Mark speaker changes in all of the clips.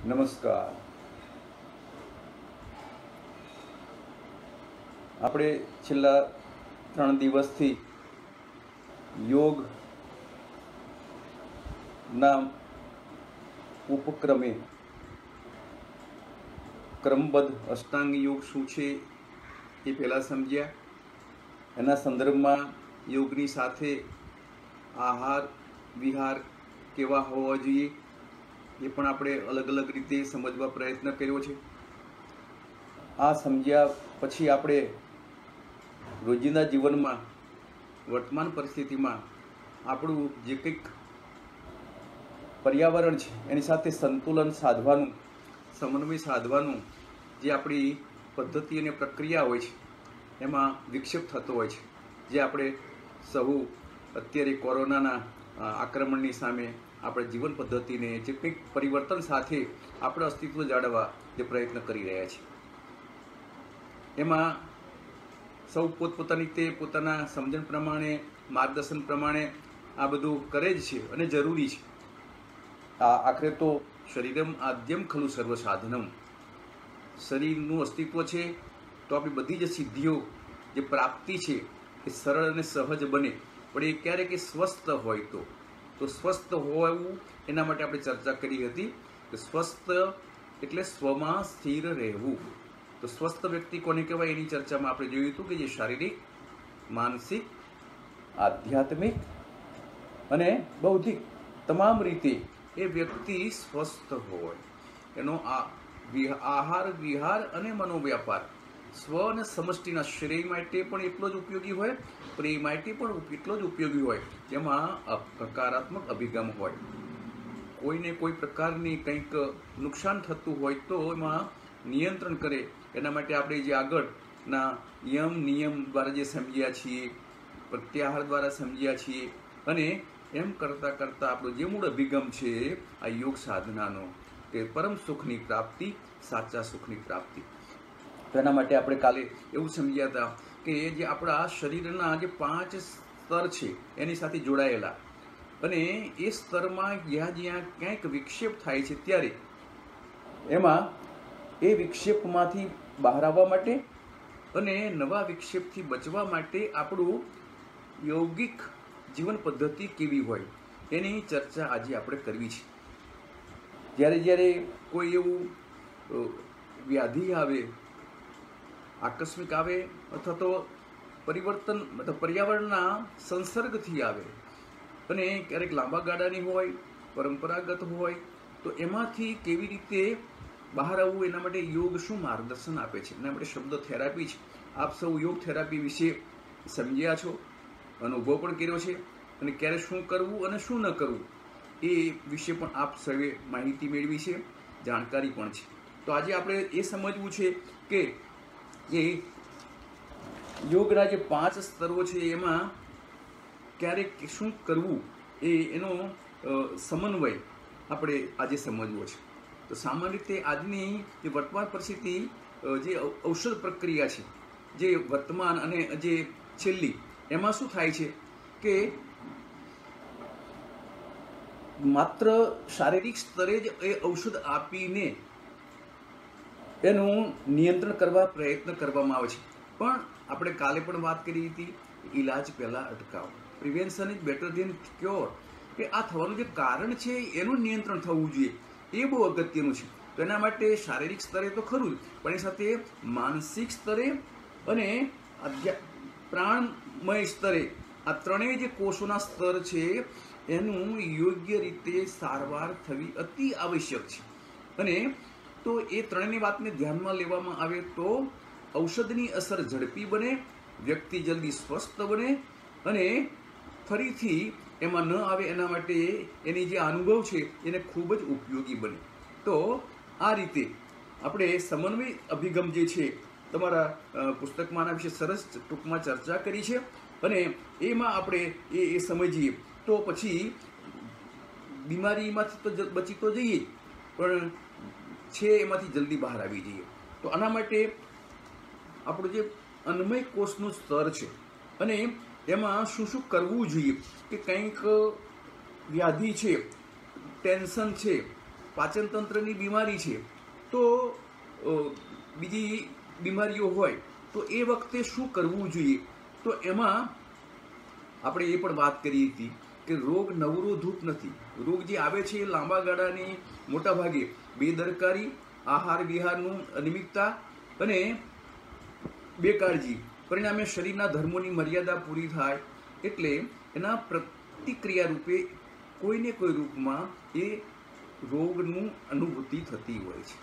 Speaker 1: નમસ્કાર. આપણે છેલ્લા 3 દિવસથી યોગના ઉપક્રમે ક્રમબદ્ધ અષ્ટાંગ યોગ શું છે એ પહેલાં સમજ્યા. એના સંદર્ભમાં યોગની સાથે આહાર વિહાર કેવા હોવા જોઈએ એ પણ આપણે અલગ અલગ રીતે સમજવા પ્રયત્ન કર્યો છે. આ સમજ્યા પછી આપણે રોજિંદા જીવનમાં વર્તમાન પરિસ્થિતિમાં આપણું જે કંઈક પર્યાવરણ છે એની સાથે સંતુલન સાધવાનું, સમન્વય સાધવાનું જે આપણી પદ્ધતિ અને પ્રક્રિયા હોય છે એમાં વિક્ષેપ થતો હોય છે. જે આપણે સહુ અત્યારે કોરોનાના આક્રમણની સામે આપણે જીવન પદ્ધતિને જે કંઈક પરિવર્તન સાથે આપણે અસ્તિત્વ જાળવવા જે પ્રયત્ન કરી રહ્યા છીએ એમાં સૌ પોતપોતાની રીતે પોતાના સમજણ પ્રમાણે, માર્ગદર્શન પ્રમાણે આ બધું કરે જ છે અને જરૂરી છે. આખરે તો શરીરમ આદ્યમ ખલું સર્વ સાધનમ. શરીરનું અસ્તિત્વ છે તો આપણી બધી જ સિદ્ધિઓ જે પ્રાપ્તિ છે એ સરળ અને સહજ બને. પણ એ ક્યારે કે સ્વસ્થ હોય તો સ્વસ્થ હોવું એના માટે આપણે ચર્ચા કરી હતી કે સ્વસ્થ એટલે સ્વમાં સ્થિર રહેવું. તો સ્વસ્થ વ્યક્તિ કોને કહેવાય એની ચર્ચામાં આપણે જોયું હતું કે જે શારીરિક, માનસિક, આધ્યાત્મિક અને બૌદ્ધિક તમામ રીતે એ વ્યક્તિ સ્વસ્થ હોય. એનો આહાર વિહાર અને મનોવ્યાપાર સ્વ અને સમષ્ટિના શ્રેય માટે પણ એટલો જ ઉપયોગી હોય, પ્રેય માટે પણ એટલો જ ઉપયોગી હોય. જેમાં હકારાત્મક અભિગમ હોય. કોઈને કોઈ પ્રકારની કંઈક નુકસાન થતું હોય તો એમાં નિયંત્રણ કરે. એના માટે આપણે જે આગળના નિયમ દ્વારા જે સમજ્યા છીએ, પ્રત્યાહાર દ્વારા સમજ્યા છીએ અને એમ કરતાં કરતાં આપણો જે મૂળ અભિગમ છે આ યોગ સાધનાનો કે પરમ સુખની પ્રાપ્તિ, સાચા સુખની પ્રાપ્તિ. તો એના માટે આપણે કાલે એવું સમજ્યા હતા કે જે આપણા શરીરના જે 5 સ્તર છે એની સાથે જોડાયેલા અને એ સ્તરમાં જ્યાં ક્યાંક વિક્ષેપ થાય છે ત્યારે એમાં એ વિક્ષેપમાંથી બહાર આવવા માટે અને નવા વિક્ષેપથી બચવા માટે આપણું યોગિક જીવન પદ્ધતિ કેવી હોય એની ચર્ચા આજે આપણે કરવી છે. જ્યારે કોઈ એવું વ્યાધિ આવે, આકસ્મિક આવે અથવા તો પરિવર્તન મતલબ પર્યાવરણના સંસર્ગથી આવે અને ક્યારેક લાંબા ગાળાની હોય, પરંપરાગત હોય, તો એમાંથી કેવી રીતે બહાર આવવું એના માટે યોગ શું માર્ગદર્શન આપે છે. એના માટે શબ્દ થેરાપી છે. આપ સૌ યોગ થેરાપી વિશે સમજ્યા છો, અનુભવ પણ કર્યો છે અને ક્યારે શું કરવું અને શું ન કરવું એ વિશે પણ આપ સૌએ માહિતી મેળવી છે, જાણકારી પણ છે. તો આજે આપણે એ સમજવું છે કે જે યોગના જે 5 સ્તરો છે એમાં ક્યારે શું કરવું એનો સમન્વય આપણે આજે સમજવો છે. તો સામાન્ય રીતે આજની જે વર્તમાન પરિસ્થિતિ, જે ઔષધ પ્રક્રિયા છે, જે વર્તમાન અને જે છેલ્લી, એમાં શું થાય છે કે માત્ર શારીરિક સ્તરે જ એ ઔષધ આપીને એનું નિયંત્રણ કરવા પ્રયત્ન કરવામાં આવે છે. પણ આપણે કાલે પણ વાત કરી હતી, ઈલાજ પહેલાં અટકાવો. Prevention is better than cure. કે આ થવાનું જે કારણ છે એનું નિયંત્રણ થવું જોઈએ, એ બહુ અગત્યનું છે. તો એના માટે શારીરિક સ્તરે તો ખરું જ, પણ એ સાથે માનસિક સ્તરે અને પ્રાણમય સ્તરે આ ત્રણેય જે કોષોના સ્તર છે એનું યોગ્ય રીતે સારવાર થવી અતિ આવશ્યક છે. અને તો એ ત્રણેયની વાતને ધ્યાનમાં લેવામાં આવે તો ઔષધની અસર ઝડપી બને, વ્યક્તિ જલ્દી સ્વસ્થ બને અને ફરીથી એમાં ન આવે એના માટે એની જે અનુભવ છે એને ખૂબ જ ઉપયોગી બને. તો આ રીતે આપણે સમન્વય અભિગમ જે છે તમારા પુસ્તકમાં આના વિશે સરસ ટૂંકમાં ચર્ચા કરી છે અને એમાં આપણે એ સમજીએ તો પછી બીમારીમાંથી તો બચી તો જઈએ પણ છે એમાંથી જલ્દી બહાર આવી જઈએ. તો આના માટે આપણું જે અન્નમય કોષનું સ્તર છે અને એમાં શું શું કરવું જોઈએ કે કંઈક વ્યાધિ છે, ટેન્શન છે, પાચન તંત્રની બીમારી છે તો બીજી બીમારીઓ હોય તો એ વખતે શું કરવું જોઈએ, તો એમાં આપણે એ પણ વાત કરી હતી કે રોગ નવરોધૂપ નથી. રોગ જે આવે છે એ લાંબા ગાળાની મોટાભાગે બેદરકારી, આહાર વિહારનું અનિયમિતતા અને બેકાળજી પરિણામે શરીરના ધર્મોની મર્યાદા પૂરી થાય એટલે એના પ્રતિક્રિયા રૂપે કોઈને કોઈ રૂપમાં એ રોગનું અનુભૂતિ થતી હોય છે.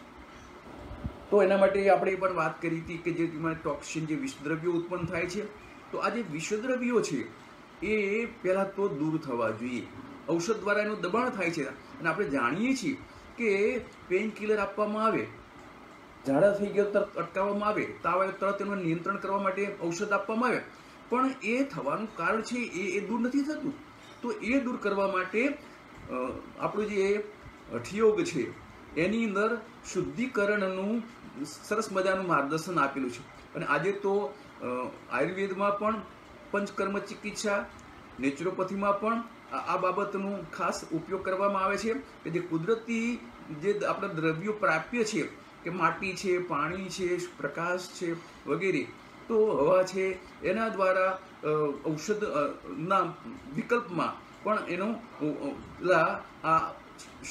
Speaker 1: તો એના માટે આપણે પણ વાત કરી હતી કે જે ટોક્સિન, જે વિષદ્રવ્યો ઉત્પન્ન થાય છે, તો આ જે વિષદ્રવ્યો છે એ પહેલાં તો દૂર થવા જોઈએ. ઔષધ દ્વારા એનું દબાણ થાય છે અને આપણે જાણીએ છીએ કે પેઇન કિલર આપવામાં આવે, ઝાડા થઈ ગયો તરત અટકાવવામાં આવે, તાવ આવે તરત એનું નિયંત્રણ કરવા માટે ઔષધ આપવામાં આવે, પણ એ થવાનું કારણ છે એ દૂર નથી થતું. તો એ દૂર કરવા માટે આપણું જે હઠયોગ છે એની અંદર શુદ્ધિકરણનું સરસ મજાનું માર્ગદર્શન આપેલું છે. અને આજે તો આયુર્વેદમાં પણ પંચકર્મ ચિકિત્સા, નેચરોપથીમાં પણ આ બાબતનો ખાસ ઉપયોગ કરવામાં આવે છે કે જે કુદરતી જે આપણા દ્રવ્યો પ્રાપ્ય છે કે માટી છે, પાણી છે, પ્રકાશ છે વગેરે, તો હવા છે, એના દ્વારા ઔષધના વિકલ્પમાં પણ એનો આ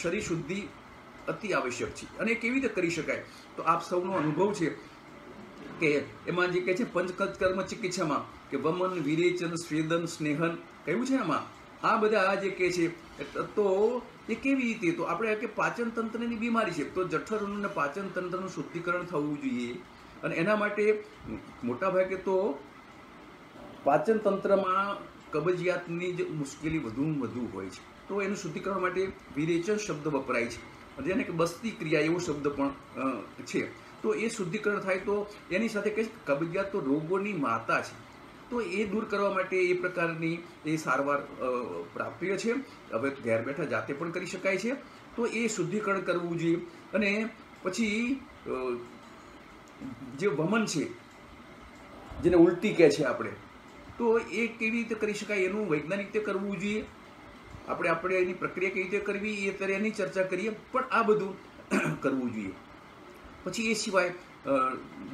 Speaker 1: શરીર શુદ્ધિ અતિ આવશ્યક છે. અને કેવી રીતે કરી શકાય, તો આપ સૌનો અનુભવ છે કે એમાં જે કહે છે પંચકર્મ ચિકિત્સામાં કે વમન, વિરેચન, સ્વેદન, સ્નેહન કહ્યું છે. એમાં આ બધા જે કહે છે તો એ કેવી રીતે, તો આપણે કે પાચન તંત્રની બીમારી છે તો જઠરનું અને પાચન તંત્રનું શુદ્ધિકરણ થવું જોઈએ. અને એના માટે મોટાભાગે તો પાચન તંત્રમાં કબજિયાતની જ મુશ્કેલી વધુ હોય છે, તો એનું શુદ્ધિકરણ માટે વિરેચન શબ્દ વપરાય છે, જેને કે બસ્તી ક્રિયા એવો શબ્દ પણ છે. તો એ શુદ્ધિકરણ થાય તો એની સાથે કહે છે કબજિયાત તો રોગોની માતા છે, તો એ દૂર કરવા માટે એ પ્રકારની એ સારવાર પ્રાપ્ય છે. હવે ઘેર બેઠા જાતે પણ કરી શકાય છે. તો એ શુદ્ધિકરણ કરવું જોઈએ. અને પછી જે વમન છે, જેને ઉલટી કહે છે આપણે, તો એ કેવી રીતે કરી શકાય એનું વૈજ્ઞાનિક રીતે કરવું જોઈએ. આપણે એની પ્રક્રિયા કેવી રીતે કરવી એ અત્યારે એની ચર્ચા કરીએ, પણ આ બધું કરવું જોઈએ. પછી એ સિવાય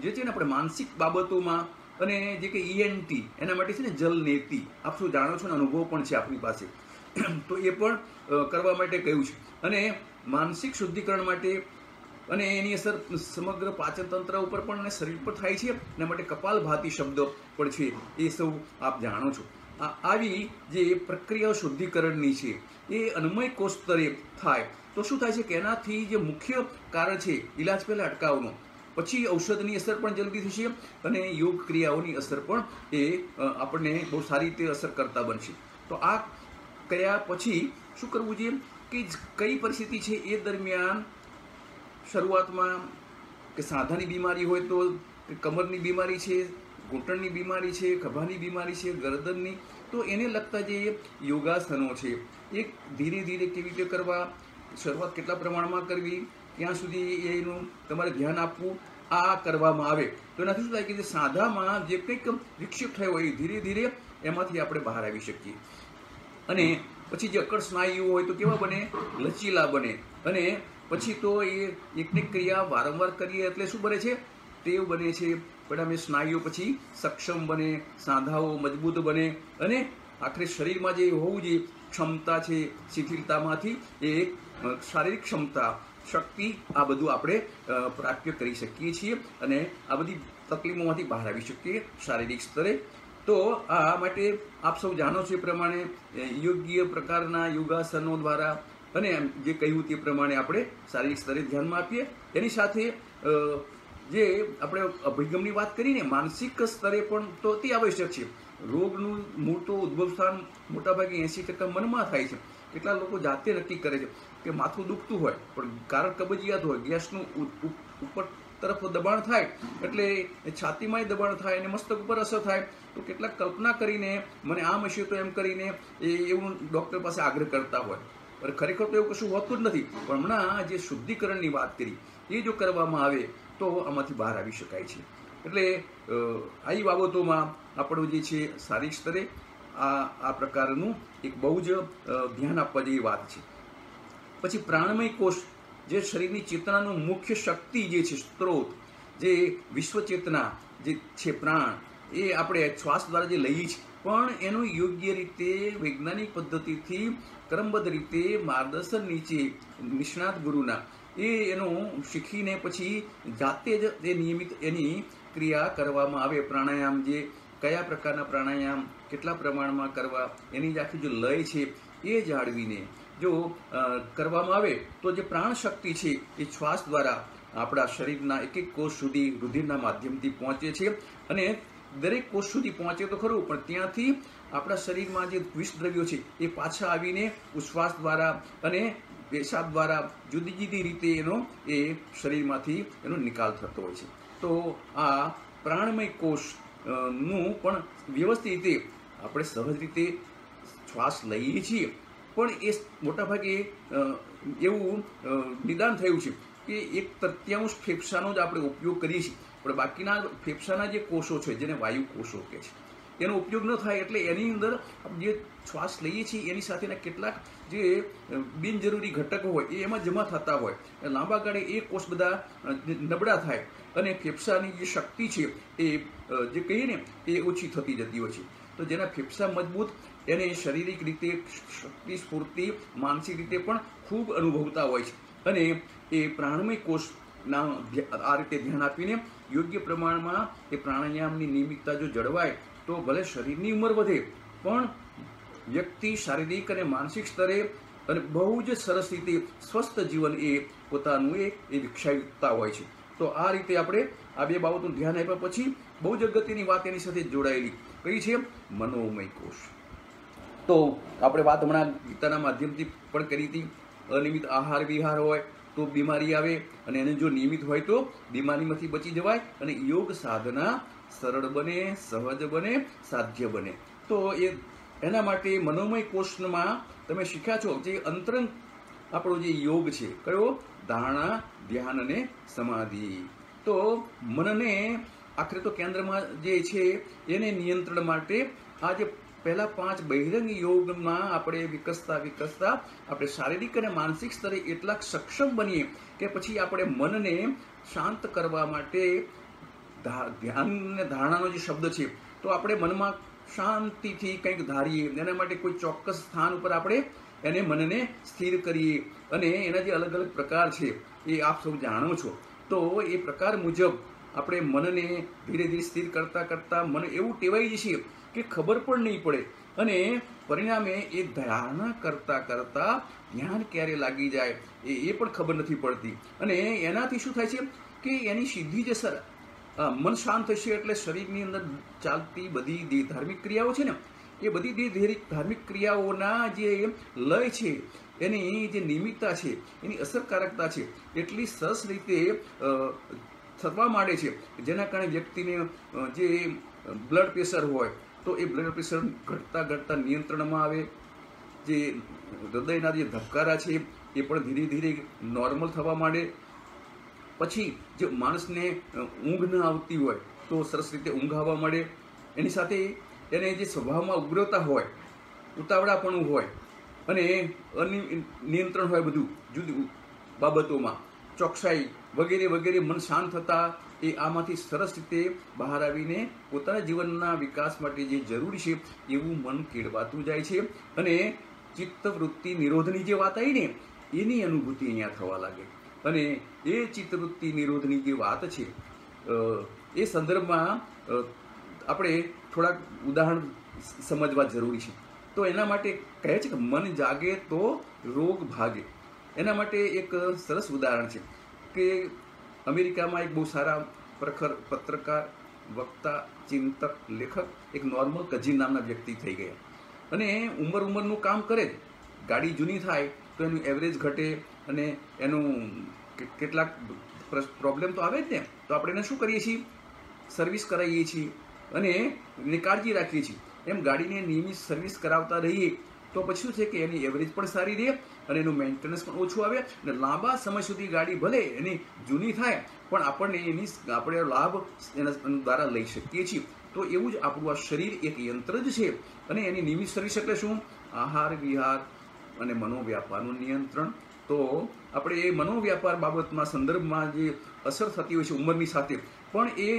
Speaker 1: જે છે ને આપણે માનસિક બાબતોમાં અને જે કે ENT એના માટે છે ને જલનેતિ, આપ શું જાણો છો ને અનુભવ પણ છે આપણી પાસે, તો એ પણ કરવા માટે કહ્યું છે. અને માનસિક શુદ્ધિકરણ માટે અને એની અસર સમગ્ર પાચન તંત્ર ઉપર પણ અને શરીર પર થાય છે. એના માટે કપાલભાતિ શબ્દ પણ છે, એ સૌ આપ જાણો છો. આવી જે પ્રક્રિયાઓ શુદ્ધિકરણની છે એ અન્નમય કોષ સ્તરે થાય તો શું થાય છે કે એનાથી જે મુખ્ય કારણ છે ઇલાજ પહેલાં અટકાવવાનો, પછી ઔષધની અસર પણ જલ્દી થશે અને યોગ ક્રિયાઓની અસર પણ એ આપણને બહુ સારી રીતે અસર કરતા બનશે. તો આ કર્યા પછી શું કરવું જોઈએ કે કઈ પરિસ્થિતિ છે એ દરમિયાન શરૂઆતમાં કે સાંધાની બીમારી હોય તો કમરની બીમારી છે, ઘૂંટણની બીમારી છે, ખભાની બીમારી છે, ગરદનની, તો એને લગતા જે યોગાસનો છે એ ધીરે ધીરે કેવી રીતે કરવા, શરૂઆત કેટલા પ્રમાણમાં કરવી, ક્યાં સુધી એનું તમારે ધ્યાન આપવું, આ કરવામાં આવે તો એનાથી શું થાય કે જે સાંધામાં જે કંઈક વિક્ષેપ થયો હોય ધીરે ધીરે એમાંથી આપણે બહાર આવી શકીએ. અને પછી જે અકળ સ્નાયુઓ હોય તો કેવા બને, લચીલા બને. અને પછી તો એ એકની ક્રિયા વારંવાર કરીએ એટલે શું બને છે, ટેવ બને છે, પરિણામે સ્નાયુઓ પછી સક્ષમ બને, સાંધાઓ મજબૂત બને અને આખરે શરીરમાં જે હોવું જોઈએ ક્ષમતા છે, શિથિલતામાંથી એ શારીરિક ક્ષમતા, શક્તિ, આ બધું આપણે પ્રાપ્ય કરી શકીએ છીએ અને આ બધી તકલીફોમાંથી બહાર આવી શકીએ શારીરિક સ્તરે. તો આ માટે આપ સૌ જાણો છો એ પ્રમાણે યોગ્ય પ્રકારના યોગાસનો દ્વારા અને જે કહ્યું તે પ્રમાણે આપણે શારીરિક સ્તરે ધ્યાનમાં આપીએ. એની સાથે જે આપણે અભિગમની વાત કરીને માનસિક સ્તરે પણ તો અતિ આવશ્યક છે. રોગનું મૂળ તો ઉદ્ભવ સ્થાન મોટાભાગે 80% મનમાં થાય છે. કેટલા લોકો જાતે નક્કી કરે છે કે માથું દુખતું હોય પણ કારણ કબજિયાત હોય, ગેસનું ઉપર તરફ દબાણ થાય એટલે છાતીમાંય દબાણ થાય અને મસ્તક ઉપર અસર થાય, તો કેટલાક કલ્પના કરીને મને આમ હશે તો એમ કરીને એવું ડૉક્ટર પાસે આગ્રહ કરતા હોય. પણ ખરેખર તો એવું કશું હોતું જ નથી. પણ હમણાં જે શુદ્ધિકરણની વાત કરી એ જો કરવામાં આવે તો આમાંથી બહાર આવી શકાય છે. એટલે આવી બાબતોમાં આપણું જે છે શારીરિક સ્તરે આ પ્રકારનું એક બહુ જ ધ્યાન આપવા જેવી વાત છે. પછી પ્રાણમય કોષ જે શરીરની ચેતનાનું મુખ્ય શક્તિ જે છે, સ્ત્રોત, જે વિશ્વ ચેતના જે છે, પ્રાણ, એ આપણે શ્વાસ દ્વારા જે લઈએ છીએ, પણ એનું યોગ્ય રીતે વૈજ્ઞાનિક પદ્ધતિથી ક્રમબદ્ધ રીતે માર્ગદર્શન નીચે નિષ્ણાત ગુરુના એનું શીખીને પછી જાતે જ એ નિયમિત એની ક્રિયા કરવામાં આવે. પ્રાણાયામ, જે કયા પ્રકારના પ્રાણાયામ કેટલા પ્રમાણમાં કરવા, એની જ આખી જે લય છે એ જાળવીને જો કરવામાં આવે તો જે પ્રાણ શક્તિ છે એ શ્વાસ દ્વારા આપણા શરીરના એક એક કોષ સુધી રુધિરના માધ્યમથી પહોંચે છે. અને દરેક કોષ સુધી પહોંચે તો ખરું, પણ ત્યાંથી આપણા શરીરમાં જે વિષ દ્રવ્યો છે એ પાછા આવીને ઉચ્છ્વાસ દ્વારા અને પેશાબ દ્વારા જુદી જુદી રીતે એનો એ શરીરમાંથી એનો નિકાલ થતો હોય છે. તો આ પ્રાણમય કોષ નું પણ વ્યવસ્થિત રીતે આપણે સહજ રીતે શ્વાસ લઈએ છીએ, પણ એ મોટાભાગે એવું નિદાન થયું છે કે 1/3 ફેફસાનો જ આપણે ઉપયોગ કરીએ છીએ, પણ બાકીના ફેફસાના જે કોષો છે, જેને વાયુ કોષો કહે છે, એનો ઉપયોગ ન થાય. એટલે એની અંદર જે શ્વાસ લઈએ છીએ એની સાથેના કેટલાક જે બિનજરૂરી ઘટકો હોય એ એમાં જમા થતા હોય, લાંબા ગાળે એ કોષ બધા નબળા થાય અને ફેફસાની જે શક્તિ છે એ જે કહીએ ને એ ઓછી થતી જતી હોય છે. તો જેના ફેફસા મજબૂત, એને શારીરિક રીતે શક્તિ, સ્ફૂર્તિ, માનસિક રીતે પણ ખૂબ અનુભવતા હોય છે. અને એ પ્રાણમય કોષના આ રીતે ધ્યાન આપીને યોગ્ય પ્રમાણમાં એ પ્રાણાયામની નિયમિતતા જો જળવાય તો ભલે શરીરની ઉંમર વધે, પણ વ્યક્તિ શારીરિક અને માનસિક સ્તરે અને બહુ જ સરસ રીતે સ્વસ્થ જીવન એ પોતાનું એ વિકસાવતા હોય છે. તો આ રીતે આપણે આ બે બાબતનું ધ્યાન આપ્યા પછી બહુ જ અગત્યની વાત એની સાથે જોડાયેલી કઈ છે, મનોમય કોષ. તો આપણે વાત હમણાં ગીતાના માધ્યમથી પણ કરી હતી. અનિયમિત આહાર વિહાર હોય તો બીમારી આવે, અને એને જો નિયમિત હોય તો બીમારીમાંથી બચી જવાય અને યોગ સાધના સરળ બને, સહજ બને, સાધ્ય બને. તો એના માટે મનોમય કોષમાં તમે શીખ્યા છો જે અંતરંગ આપણો જે યોગ છે, કયો? ધારણા, ધ્યાન અને સમાધિ. તો મનને આખરે તો કેન્દ્રમાં જે છે એને નિયંત્રણ માટે આ જે પહેલા 5 બહિરંગ યોગમાં આપણે વિકસતા આપણે શારીરિક અને માનસિક સ્તરે એટલા સક્ષમ બનીએ કે પછી આપણે મનને શાંત કરવા માટે ધ્યાન અને ધારણાનો જે શબ્દ છે, તો આપણે મનમાં શાંતિથી કંઈક ધારીએ, એના માટે કોઈ ચોક્કસ સ્થાન ઉપર આપણે એને મનને સ્થિર કરીએ. અને એના જે અલગ અલગ પ્રકાર છે એ આપ સૌ જાણો છો. તો એ પ્રકાર મુજબ આપણે મનને ધીરે ધીરે સ્થિર કરતાં મન એવું ટેવાઈ જશે કે ખબર પણ નહીં પડે, અને પરિણામે એ ધારણા કરતાં ધ્યાન ક્યારે લાગી જાય એ પણ ખબર નથી પડતી. અને એનાથી શું થાય છે કે એની સીધી જ અસર, મન શાંત થશે એટલે શરીરની અંદર ચાલતી બધી ધાર્મિક ક્રિયાઓ છે ને, એ બધી ધાર્મિક ક્રિયાઓના જે લય છે, એની જે નિયમિતતા છે, એની અસરકારકતા છે, એટલી સરસ રીતે થવા માંડે છે, જેના કારણે વ્યક્તિને જે બ્લડ પ્રેશર હોય તો એ બ્લડ પ્રેશર ઘટતા નિયંત્રણમાં આવે. જે હૃદયના જે ધબકારા છે એ પણ ધીરે ધીરે નોર્મલ થવા માંડે. પછી જે માણસને ઊંઘ ન આવતી હોય તો સરસ રીતે ઊંઘ આવવા મળે. એની સાથે એને જે સ્વભાવમાં ઉગ્રતા હોય, ઉતાવળાપણું હોય અને નિયંત્રણ હોય, બધું જુદી બાબતોમાં ચોકસાઈ વગેરે મન શાંત થતાં એ આમાંથી સરસ રીતે બહાર આવીને પોતાના જીવનના વિકાસ માટે જે જરૂરી છે એવું મન કેળવાતું જાય છે. અને ચિત્તવૃત્તિ નિરોધની જે વાત આવી ને એની અનુભૂતિ અહીંયા થવા લાગે. અને એ ચિત્તવૃત્તિ નિરોધની જે વાત છે એ સંદર્ભમાં આપણે થોડાક ઉદાહરણ સમજવા જરૂરી છે. તો એના માટે કહે છે કે મન જાગે તો રોગ ભાગે. એના માટે એક સરસ ઉદાહરણ છે કે અમેરિકામાં એક બહુ સારા પ્રખર પત્રકાર, વક્તા, ચિંતક, લેખક એક નોર્મલ કજીન નામના વ્યક્તિ થઈ ગયા. અને ઉંમરનું કામ કરે, ગાડી જૂની થાય તો એનું એવરેજ ઘટે અને એનું કેટલાક પ્રોબ્લેમ તો આવે જ ને. તો આપણે એને શું કરીએ છીએ? સર્વિસ કરાવીએ છીએ અને એની કાળજી રાખીએ છીએ. એમ ગાડીને નિયમિત સર્વિસ કરાવતા રહીએ તો પછી શું છે કે એની એવરેજ પણ સારી રહે અને એનું મેન્ટેનન્સ પણ ઓછું આવે અને લાંબા સમય સુધી ગાડી ભલે એની જૂની થાય પણ આપણે લાભ એના દ્વારા લઈ શકીએ છીએ. તો એવું જ આપણું આ શરીર એક યંત્ર જ છે અને એની નિયમિત સર્વિસ એટલે શું? આહાર વિહાર અને મનોવ્યાપારનું નિયંત્રણ, તો આપણે એ મનોવ્યાપાર બાબતમાં સંદર્ભમાં જે અસર થતી હોય છે ઉંમરની સાથે, પણ એ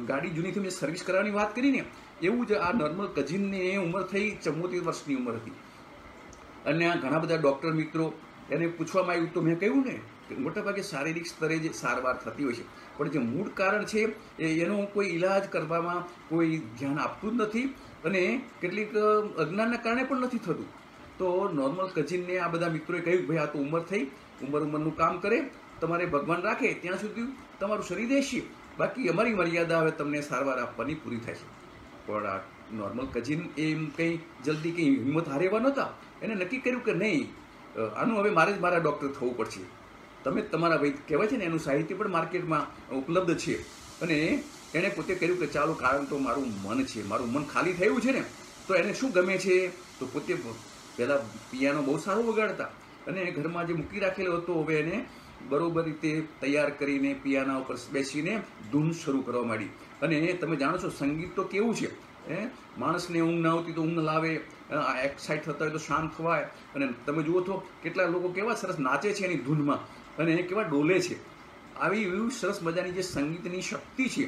Speaker 1: ગાડી જૂની થઈ મેં સર્વિસ કરાવવાની વાત કરીને એવું જ આ નોર્મલ કઝિનને ઉંમર થઈ 74 વર્ષની ઉંમર હતી. અને આ ઘણા બધા ડૉક્ટર મિત્રો એને પૂછવામાં આવ્યું તો મેં કહ્યું ને કે મોટાભાગે શારીરિક સ્તરે જે સારવાર થતી હોય છે, પણ જે મૂળ કારણ છે એનો કોઈ ઈલાજ કરવામાં કોઈ ધ્યાન આપતું જ નથી અને કેટલીક અજ્ઞાનના કારણે પણ નથી થતું. તો નોર્મલ કઝિનને આ બધા મિત્રોએ કહ્યું ભાઈ આ તો ઉંમર થઈ, ઉંમરનું કામ કરે, તમારે ભગવાન રાખે ત્યાં સુધી તમારું શરીર રહેશે, બાકી અમારી મર્યાદા હવે તમને સારવાર આપવાની પૂરી થાય છે. પણ આ નોર્મલ કઝિન એમ કંઈ જલ્દી કંઈ હિંમત હારેવા નહોતા. એને નક્કી કર્યું કે નહીં, આનું હવે મારે જ મારા ડૉક્ટર થવું પડશે. તમે તમારા ભાઈ કહેવાય છે ને, એનું સાહિત્ય પણ માર્કેટમાં ઉપલબ્ધ છે. અને એણે પોતે કર્યું કે ચાલો, કારણ તો મારું મન છે, મારું મન ખાલી થયું છે ને, તો એને શું ગમે છે, તો પોતે પહેલાં પિયાનો બહુ સારો વગાડતા અને ઘરમાં જે મૂકી રાખેલો હતો હવે એને બરોબર રીતે તૈયાર કરીને પિયાના ઉપર બેસીને ધૂન શરૂ કરવા માંડી. અને તમે જાણો છો સંગીત તો કેવું છે, માણસને ઊંઘ ના આવતી તો ઊંઘ લાવે, એક્સાઇટ થતા હોય તો શાંત થવાય. અને તમે જુઓ તો કેટલા લોકો કેવા સરસ નાચે છે એની ધૂનમાં અને કેવા ડોલે છે. આવી એવી સરસ મજાની જે સંગીતની શક્તિ છે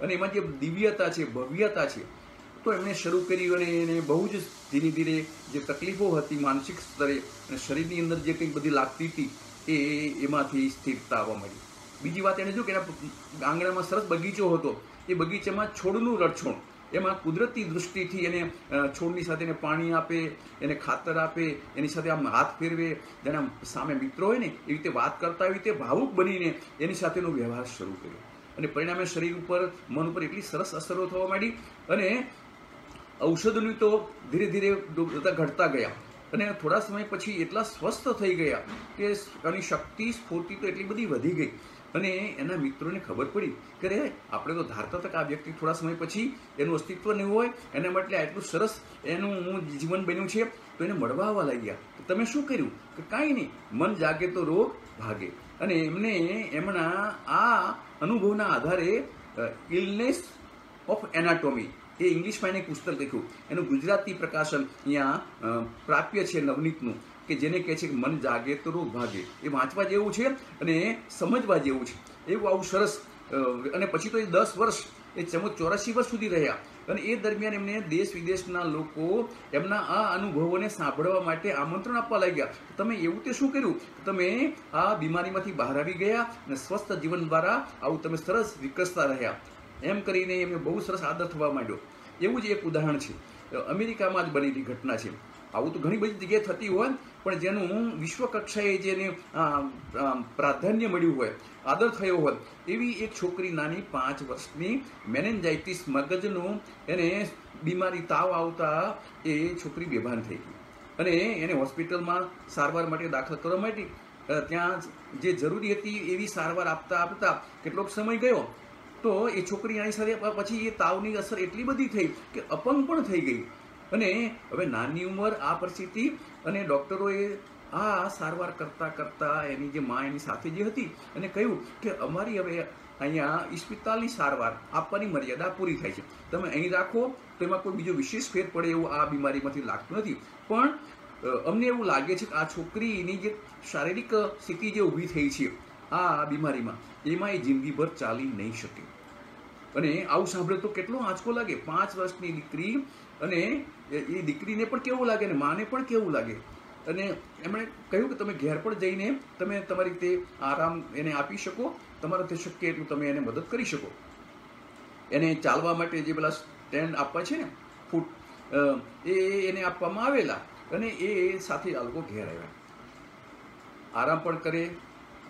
Speaker 1: અને એમાં જે દિવ્યતા છે, ભવ્યતા છે, તો એમણે શરૂ કરી અને એને બહુ જ ધીરે ધીરે જે તકલીફો હતી માનસિક સ્તરે અને શરીરની અંદર જે કંઈ બધી લાગતી હતી એમાંથી સ્થિરતા આવવા માંડી. બીજી વાત એને જો કે એના આંગણામાં સરસ બગીચો હતો, એ બગીચામાં છોડનું રક્ષણ, એમાં કુદરતી દૃષ્ટિથી એને છોડની સાથે એને પાણી આપે, એને ખાતર આપે, એની સાથે આમ હાથ ફેરવે, જેના સામે મિત્રો હોય ને એવી રીતે વાત કરતા એવી રીતે ભાવુક બનીને એની સાથેનો વ્યવહાર શરૂ કર્યો. અને પરિણામે શરીર ઉપર, મન ઉપર એટલી સરસ અસરો થવા માંડી અને ઔષધોની તો ધીરે ધીરે ઘટતા ગયા અને થોડા સમય પછી એટલા સ્વસ્થ થઈ ગયા કે એની શક્તિ, સ્ફૂર્તિ તો એટલી બધી વધી ગઈ. અને એના મિત્રોને ખબર પડી કે રે આપણે તો ધારતા હતા કે આ વ્યક્તિ થોડા સમય પછી એનું અસ્તિત્વ નહીં હોય, એના માટે આટલું સરસ એનું જીવન બન્યું છે, તો એને મળવા આવવા લાગ્યા. તમે શું કર્યું કે કાંઈ નહીં, મન જાગે તો રોગ ભાગે. અને એમને એમના આ અનુભવના આધારે ઇલનેસ ઓફ એનાટોમી એ ઇંગ્લિશમાં એને પુસ્તક લખ્યું, એનું ગુજરાતી પ્રકાશન અહીંયા પ્રાપ્ય છે નવનીતનું, કે જેને કહે છે કે મન જાગે તો રોગ ભાગે. એ વાંચવા જેવું છે અને સમજવા જેવું છે, એવું આવું સરસ. અને પછી તો એ 10 વર્ષ, એ 84 વર્ષ સુધી રહ્યા અને એ દરમિયાન એમને દેશ વિદેશના લોકો એમના આ અનુભવોને સાંભળવા માટે આમંત્રણ આપવા લાગ્યા. તમે એવું તે શું કર્યું, તમે આ બીમારીમાંથી બહાર આવી ગયા અને સ્વસ્થ જીવન દ્વારા આવું તમે સરસ વિકસતા રહ્યા. એમ કરીને એમને બહુ સરસ આદર થવા માંડ્યો. એવું જ એક ઉદાહરણ છે, અમેરિકામાં જ બનેલી ઘટના છે. આવું તો ઘણી બધી જગ્યાએ થતી હોય, પણ જેનું વિશ્વ કક્ષાએ જેને પ્રાધાન્ય મળ્યું હોય, આદર થયો હોય, એવી એક છોકરી નાની 5 વર્ષની મેનેન્જાઇટિસ મગજનું એને બીમારી, તાવ આવતા એ છોકરી બેભાન થઈ ગઈ અને એને હોસ્પિટલમાં સારવાર માટે દાખલ કરવા માંડી. ત્યાં જે જરૂરી હતી એવી સારવાર આપતા આપતા કેટલોક સમય ગયો તો એ છોકરી આની સાથે પછી એ તાવની અસર એટલી બધી થઈ કે અપંગ પણ થઈ ગઈ. અને હવે નાની ઉંમર, આ પરિસ્થિતિ, અને ડૉક્ટરોએ આ સારવાર કરતાં કરતાં એની જે મા એની સાથે જે હતી એને કહ્યું કે અમારી હવે અહીંયા ઇસ્પિતાલની સારવાર આપવાની મર્યાદા પૂરી થાય છે, તમે અહીં રાખો તો એમાં કોઈ બીજો વિશેષ ફેર પડે એવું આ બીમારીમાંથી લાગતું નથી. પણ અમને એવું લાગે છે કે આ છોકરીની જે શારીરિક સ્થિતિ જે ઊભી થઈ છે આ બીમારીમાં, એમાં એ જિંદગીભર ચાલી નહીં શકે. અને આવું સાંભળે તો કેટલો આંચકો લાગે. 5 વર્ષની દીકરી, અને એ દીકરીને પણ કેવું લાગે અને માને પણ કેવું લાગે. અને એમણે કહ્યું કે તમે ઘેર પણ જઈને તમે તમારી રીતે આરામ એને આપી શકો, તમારાથી શક્ય એટલું તમે એને મદદ કરી શકો. એને ચાલવા માટે જે પેલા સ્ટેન્ડ આપવા છે ને, ફૂટ, એને આપવામાં આવેલા અને એ સાથે આ લોકો ઘેર આવ્યા. આરામ પણ કરે,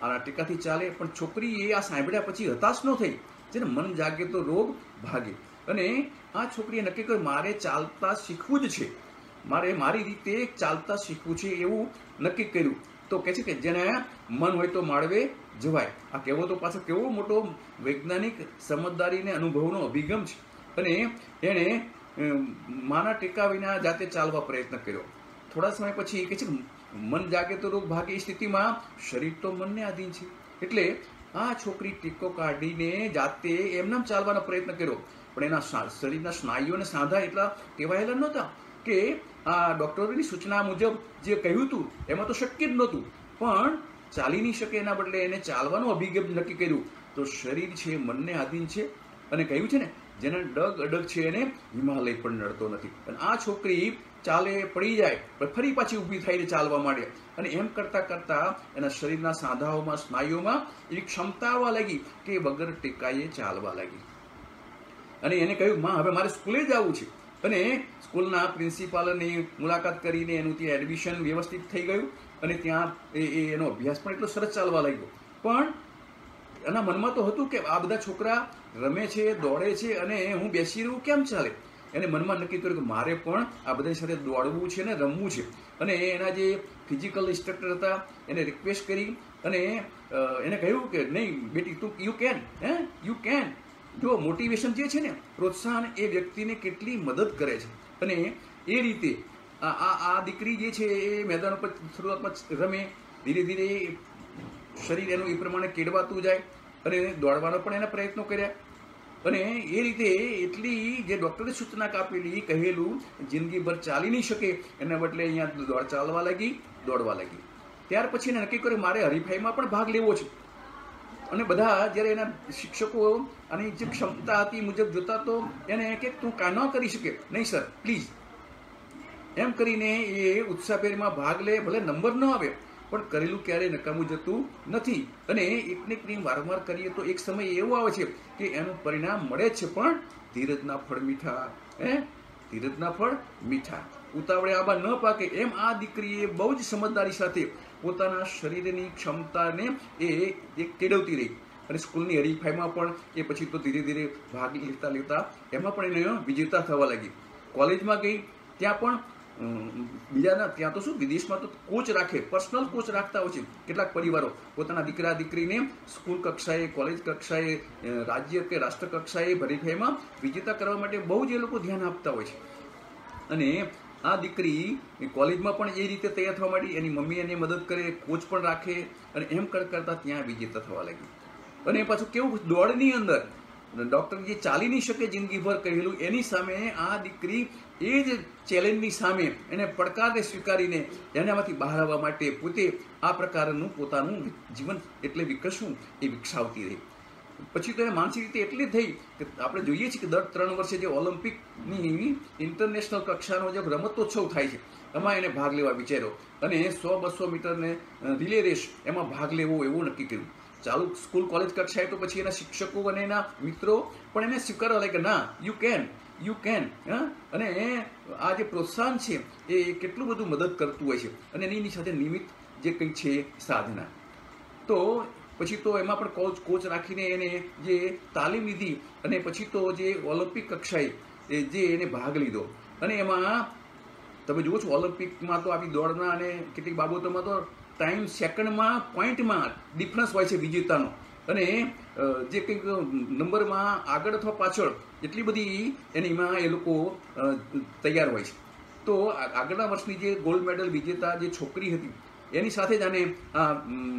Speaker 1: આના ટીકાથી ચાલે. પણ છોકરી એ આ સાંભળ્યા પછી હતાશ ન થઈ, જેને મન જાગે તો રોગ ભાગે. અને આ છોકરીએ નક્કી કર્યું મારે ચાલતા શીખવું જ છે, મારે મારી રીતે ચાલતા શીખવું છે એવું નક્કી કર્યું. તો કહે છે કે જેને મન હોય તો માળવે જવાય. આ કહેવો તો પાછો કેવો મોટો વૈજ્ઞાનિક સમજદારીને અનુભવનો અભિગમ છે. અને એણે માના ટેકા વિના જાતે ચાલવા પ્રયત્ન કર્યો. થોડા સમય પછી કહે છે કે મન જાગે તો રોગ ભાગે. એ સ્થિતિમાં શરીર તો મનને આધીન છે, એટલે આ છોકરી ટેકો કાઢીને જાતે એમનામ ચાલવાનો પ્રયત્ન કર્યો. પણ એના શરીરના સ્નાયુઓને સાંધા એટલા ટેવાયેલા નહોતા કે આ ડૉક્ટરોની સૂચના મુજબ જે કહ્યું હતું એમાં તો શક્ય જ નહોતું. પણ ચાલી નહીં શકે, એના બદલે એને ચાલવાનું અભિગમ નક્કી કર્યું. તો શરીર છે મનને આધીન છે, અને કહ્યું છે ને જેના ડગ અડગ છે એને હિમાલય પણ નડતો નથી. અને આ છોકરી ચાલે, પડી જાય, પણ ફરી પાછી ઊભી થઈને ચાલવા માંડે, અને એમ કરતાં કરતાં એના શરીરના સાંધાઓમાં, સ્નાયુઓમાં એવી ક્ષમતા આવવા લાગી કે વગર ટેકાએ ચાલવા લાગી. અને એને કહ્યું, માં હવે મારે સ્કૂલે જ આવવું છે. અને સ્કૂલના પ્રિન્સિપાલની મુલાકાત કરીને એનું ત્યાં એડમિશન વ્યવસ્થિત થઈ ગયું, અને ત્યાં એનો અભ્યાસ પણ એટલો સરસ ચાલવા લાગ્યો. પણ એના મનમાં તો હતું કે આ બધા છોકરા રમે છે, દોડે છે, અને હું બેસી રહું કેમ ચાલે. એને મનમાં નક્કી કર્યું કે મારે પણ આ બધાની સાથે દોડવું છે ને રમવું છે. અને એના જે ફિઝિકલ ઇન્સ્ટ્રક્ટર હતા એને રિક્વેસ્ટ કરી, અને એને કહ્યું કે નહીં બેટી, તું યુ કેન, યુ કેન. જો મોટિવેશન જે છે ને, પ્રોત્સાહન, એ વ્યક્તિને કેટલી મદદ કરે છે. અને એ રીતે આ દીકરી જે છે એ મેદાન ઉપર શરૂઆતમાં રમે, ધીરે ધીરે શરીર એનું એ પ્રમાણે કેળવાતું જાય, અને દોડવાનો પણ એના પ્રયત્નો કર્યા. અને એ રીતે એટલી જે ડૉક્ટરે સૂચના આપેલી, કહેલું જિંદગીભર ચાલી નહીં શકે, એના બદલે અહીંયા ચાલવા લાગી, દોડવા લાગી. ત્યાર પછી એને નક્કી કર્યું મારે હરીફાઈમાં પણ ભાગ લેવો છે. અને બધા જ્યારે એના શિક્ષકો આની જે ક્ષમતા હતી મુજબ જોતા, તો એને કે તું ન કરી શકે, નહીં સર પ્લીઝ, એમ કરીને એ ઉત્સાહભેરમાં ભાગ લે. ભલે નંબર ન આવે, પણ કરેલું ક્યારેય નકામું જતું નથી. અને એકને ક્રીમ વારંવાર કરીએ તો એક સમય એવો આવે છે કે એનું પરિણામ મળે છે. પણ ધીરજના ફળ મીઠા, ધીરજના ફળ મીઠા, ઉતાવળે આંબા ન પાકે. એમ આ દીકરીએ બહુ જ સમજદારી સાથે પોતાના શરીરની ક્ષમતાને એ કેળવતી રહી. અને સ્કૂલની હરીફાઈમાં પણ એ પછી તો ધીરે ધીરે ભાગ લેતા લેતા એમાં પણ એને વિજેતા થવા લાગી. કોલેજમાં ગઈ, ત્યાં પણ બીજાના, ત્યાં તો શું વિદેશમાં તો કોચ રાખે, પર્સનલ કોચ રાખતા હોય છે કેટલાક પરિવારો પોતાના દીકરા દીકરીને સ્કૂલ કક્ષાએ, કોલેજ કક્ષાએ, રાજ્ય કે રાષ્ટ્ર કક્ષાએ હરીફાઈમાં વિજેતા કરવા માટે બહુ જ એ લોકો ધ્યાન આપતા હોય છે. અને આ દીકરી કોલેજમાં પણ એ રીતે તૈયાર થવા માંડી, એની મમ્મી એને મદદ કરે, કોચ પણ રાખે, અને એમ કરતા ત્યાં વિજેતા થવા લાગી. અને પાછું કેવું, દોડની અંદર ડૉક્ટર જે ચાલી નહીં શકે જિંદગીભર કહેલું, એની સામે આ દીકરી એ જ ચેલેન્જની સામે એને પડકારને સ્વીકારીને એનામાંથી બહાર આવવા માટે પોતે આ પ્રકારનું પોતાનું જીવન એટલે વિકસવું એ વિકસાવતી રહી. પછી તો એ માનસિક રીતે એટલી થઈ કે આપણે જોઈએ છીએ કે દર 3 વર્ષે જે ઓલિમ્પિકની ઇન્ટરનેશનલ કક્ષાનો જે રમતોત્સવ થાય છે, એમાં એને ભાગ લેવા વિચાર્યો. અને 100-200 મીટરને રિલે રેસ, એમાં ભાગ લેવો એવું નક્કી કર્યું. ચાલુ સ્કૂલ કોલેજ કક્ષાએ તો પછી એના શિક્ષકો અને એના મિત્રો પણ એને સ્વીકારવા લાગે કે ના, યુ કેન. અને આ જે પ્રોત્સાહન છે એ કેટલું બધું મદદ કરતું હોય છે. અને એની સાથે નિમિત્ત જે કંઈ છે સાધના. તો પછી તો એમાં પણ કોચ રાખીને એને જે તાલીમ લીધી, અને પછી તો જે ઓલિમ્પિક કક્ષાએ જે એને ભાગ લીધો. અને એમાં તમે જુઓ છો ઓલિમ્પિકમાં તો આવી દોડના અને કેટલીક બાબતોમાં તો ટાઈમ, સેકન્ડમાં, પોઈન્ટમાં ડિફરન્સ હોય છે વિજેતાનો. અને જે કંઈક નંબરમાં આગળ અથવા પાછળ એટલી બધી એનીમાં એ લોકો તૈયાર હોય છે. તો આગળના વર્ષની જે ગોલ્ડ મેડલ વિજેતા જે છોકરી હતી, એની સાથે જ આને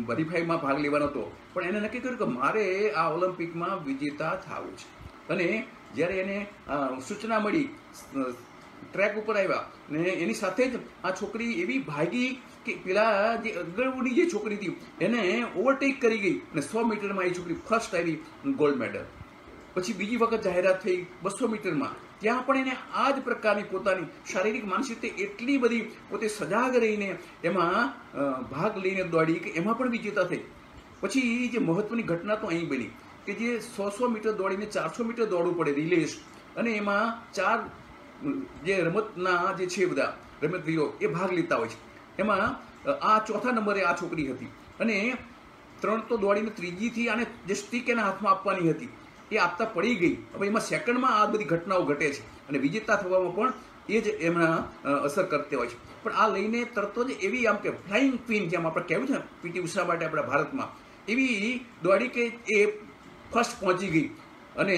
Speaker 1: હરીફાઈમાં ભાગ લેવાનો હતો. પણ એને નક્કી કર્યું કે મારે આ ઓલિમ્પિકમાં વિજેતા થવું છે. અને જ્યારે એને સૂચના મળી, ટ્રેક ઉપર આવ્યા, ને એની સાથે જ આ છોકરી એવી ભાગી કે પેલા જે અગળની જે છોકરી હતી એને ઓવરટેક કરી ગઈ, અને 100 મીટરમાં એ છોકરી ફર્સ્ટ આવી, ગોલ્ડ મેડલ. પછી બીજી વખત જાહેરાત થઈ 200 મીટરમાં, ત્યાં પણ એને આ જ પ્રકારની પોતાની શારીરિક, માનસિક રીતે એટલી બધી પોતે સજાગ રહીને એમાં ભાગ લઈને દોડી કે એમાં પણ વિજેતા થઈ. પછી જે મહત્વની ઘટના તો અહીં બની કે જે 100 મીટર દોડીને 400 મીટર દોડવું પડે રિલેસ, અને એમાં 4 જે રમતના જે છે બધા રમતવીરો એ ભાગ લેતા હોય છે. એમાં આ 4થા નંબરે આ છોકરી હતી, અને 3 તો દોડીને ત્રીજીથી આને જે સ્ટીક એના હાથમાં આપવાની હતી એ આપતા પડી ગઈ. હવે એમાં સેકન્ડમાં આ બધી ઘટનાઓ ઘટે છે, અને વિજેતા થવામાં પણ એ જ એમના અસર કરતી હોય છે. પણ આ લઈને તરત જ એવી આમ કે ફ્લાઇંગ ક્વીન, જેમ આપણે કહેવું છે ને પીટી ઉષા માટે આપણા ભારતમાં, એવી દોડી કે એ ફર્સ્ટ પહોંચી ગઈ, અને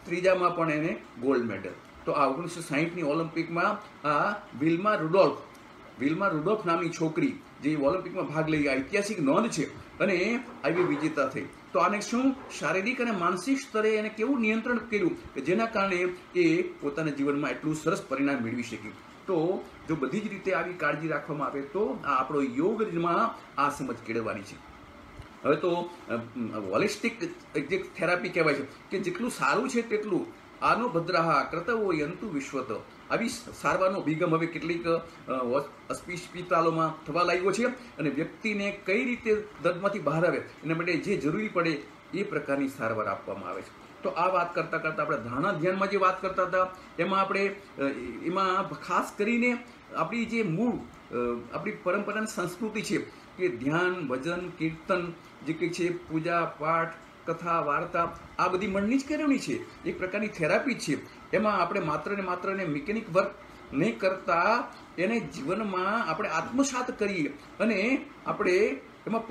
Speaker 1: ત્રીજામાં પણ એને ગોલ્ડ મેડલ. તો આ 1960ની ઓલિમ્પિકમાં આ વિલ્મા રુડોલ્ફ નામની છોકરી જે ઓલિમ્પિકમાં ભાગ લઈ, ઐતિહાસિક નોંધ છે. અને આવી વિજેતા થઈ. તો આને શું શારીરિક અને માનસિક સ્તરે એને કેવું નિયંત્રણ કર્યું કે જેના કારણે એ પોતાના જીવનમાં એટલું સરસ પરિણામ મેળવી શકી. તો જો બધી જ રીતે આવી કાળજી રાખવામાં આવે તો આ આપણો યોગમાં આ સમજ કેળવવાની છે. હવે તો હોલિસ્ટિક જે થેરાપી કહેવાય છે કે જેટલું સારું છે તેટલું આનો ભદ્રાહા કર્તવ્યો યંતુ વિશ્વત, આવી સારવારનો અભિગમ હવે કેટલીક હોસ્પિટલોમાં થવા લાગ્યો છે અને વ્યક્તિને કઈ રીતે દર્દમાંથી બહાર આવે એના માટે જે જરૂરી પડે એ પ્રકારની સારવાર આપવામાં આવે છે. તો આ વાત કરતાં કરતાં આપણે ધારણા ધ્યાનમાં જે વાત કરતા હતા એમાં ખાસ કરીને આપણી જે મૂળ આપણી પરંપરાની સંસ્કૃતિ છે કે ધ્યાન, ભજન, કીર્તન જે કંઈ છે, પૂજા પાઠ, કથા, વાર્તા, આ બધી મનની જ કેળવણી છે, એક પ્રકારની થેરાપી છે. એમાં આપણે માત્ર ને મિકેનિક વર્ક નહીં કરતા એને જીવનમાં આપણે આત્મસાત કરીએ અને આપણે એમાં